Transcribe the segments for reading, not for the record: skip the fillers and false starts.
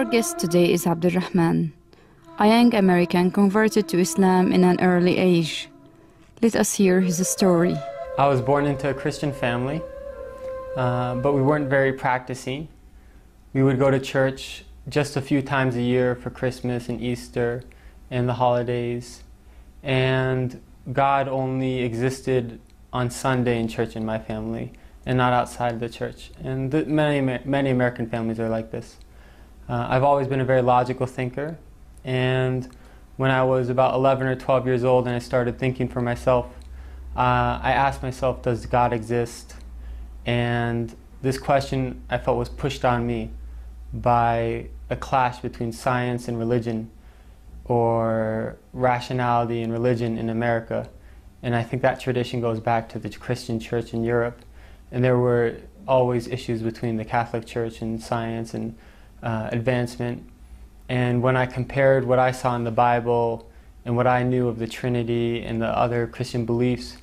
Our guest today is Abdulrahman, a young American converted to Islam in an early age. Let us hear his story. I was born into a Christian family, but we weren't very practicing. We would go to church just a few times a year for Christmas and Easter and the holidays. And God only existed on Sunday in church in my family and not outside of the church. And many American families are like this. I've always been a very logical thinker, and when I was about 11 or 12 years old and I started thinking for myself, I asked myself, does God exist? And this question I felt was pushed on me by a clash between science and religion, or rationality and religion in America. And I think that tradition goes back to the Christian church in Europe. And there were always issues between the Catholic Church and science and advancement. And when I compared what I saw in the Bible and what I knew of the Trinity and the other Christian beliefs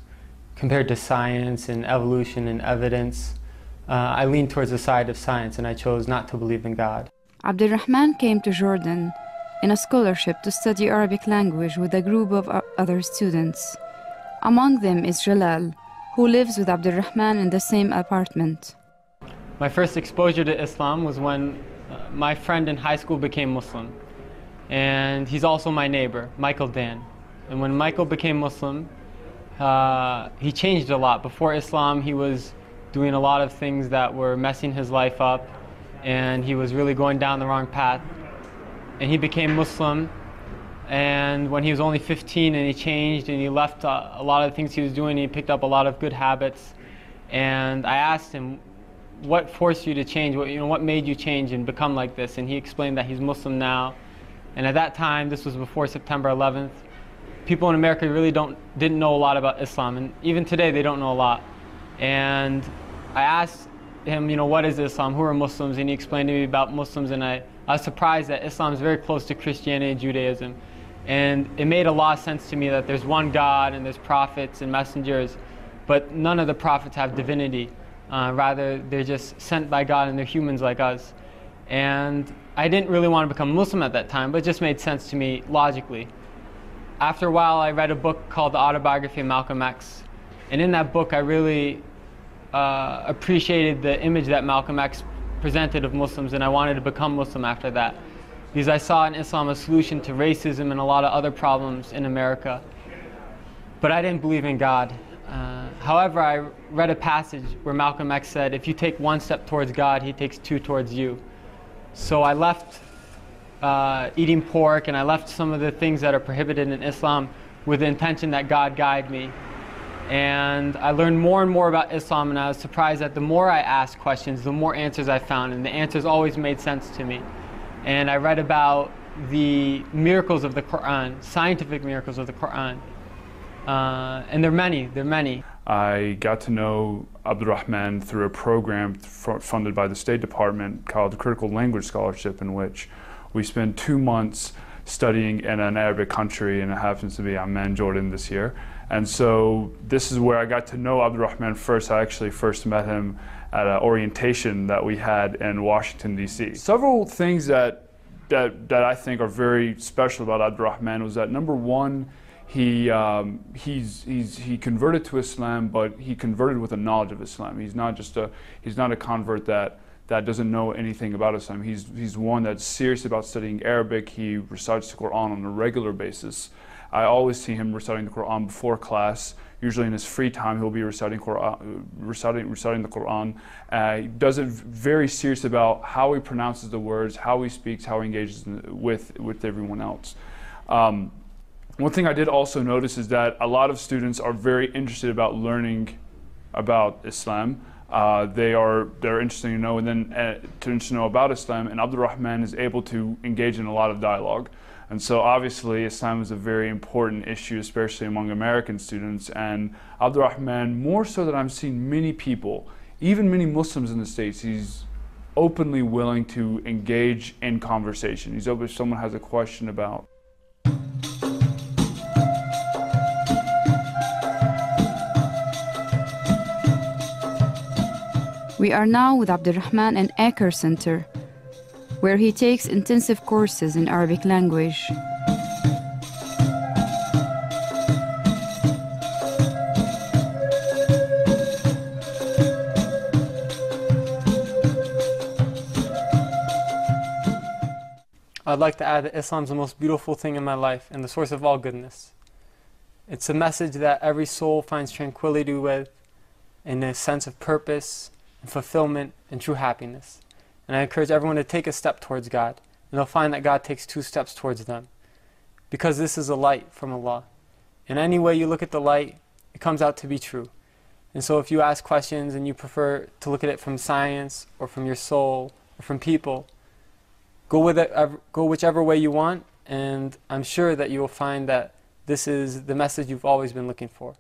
compared to science and evolution and evidence, I leaned towards the side of science, and I chose not to believe in God. Abdulrahman came to Jordan in a scholarship to study Arabic language with a group of other students. Among them is Jalal, who lives with Abdulrahman in the same apartment. My first exposure to Islam was when my friend in high school became Muslim. And he's also my neighbor, Michael Dan. And when Michael became Muslim, he changed a lot. Before Islam, he was doing a lot of things that were messing his life up, and he was really going down the wrong path. And he became Muslim, and when he was only 15, and he changed, and he left a lot of the things he was doing, he picked up a lot of good habits. And I asked him, what forced you to change? What made you change and become like this? And he explained that he's Muslim now. And at that time, this was before September 11th, people in America really didn't know a lot about Islam. And even today, they don't know a lot. And I asked him, what is Islam? Who are Muslims? And he explained to me about Muslims. And I was surprised that Islam is very close to Christianity and Judaism. And it made a lot of sense to me that there's one God and there's prophets and messengers, but none of the prophets have divinity. Rather, they're just sent by God and they're humans like us. And I didn't really want to become Muslim at that time, but it just made sense to me logically. After a while, I read a book called The Autobiography of Malkolm X. And in that book, I really appreciated the image that Malkolm X presented of Muslims, and I wanted to become Muslim after that. Because I saw in Islam a solution to racism and a lot of other problems in America. But I didn't believe in God. However, I read a passage where Malkolm X said, if you take one step towards God, he takes two towards you. So I left eating pork, and I left some of the things that are prohibited in Islam with the intention that God guide me. And I learned more and more about Islam, and I was surprised that the more I asked questions, the more answers I found, and the answers always made sense to me. And I read about the miracles of the Quran, scientific miracles of the Quran. And they're many. I got to know Abdulrahman through a program funded by the State Department called the Critical Language Scholarship, in which we spent 2 months studying in an Arabic country, and it happens to be Amman, Jordan this year. And so this is where I got to know Abdulrahman first. I actually first met him at an orientation that we had in Washington, D.C. Several things that I think are very special about Abdulrahman was that, number one, he converted to Islam, but he converted with a knowledge of Islam. He's not a convert that doesn't know anything about Islam. He's one that's serious about studying Arabic. He recites the Quran on a regular basis. I always see him reciting the Quran before class. Usually in his free time, he'll be reciting the Quran. He does it very serious about how he pronounces the words, how he speaks, how he engages with everyone else. One thing I did also notice is that a lot of students are very interested about learning about Islam. They're interested to know, and then to know about Islam, and Abdulrahman is able to engage in a lot of dialogue. And so obviously Islam is a very important issue, especially among American students, and Abdulrahman, more so than I've seen many people, even many Muslims in the States, he's openly willing to engage in conversation. He's open if someone has a question about. We are now with Abdulrahman in Acre Center, where he takes intensive courses in Arabic language. I'd like to add that Islam is the most beautiful thing in my life and the source of all goodness. It's a message that every soul finds tranquility with, and a sense of purpose and fulfillment and true happiness. And I encourage everyone to take a step towards God, and they'll find that God takes 2 steps towards them. Because this is a light from Allah. In any way you look at the light, it comes out to be true. And so if you ask questions and you prefer to look at it from science or from your soul or from people, go whichever way you want, and I'm sure that you will find that this is the message you've always been looking for.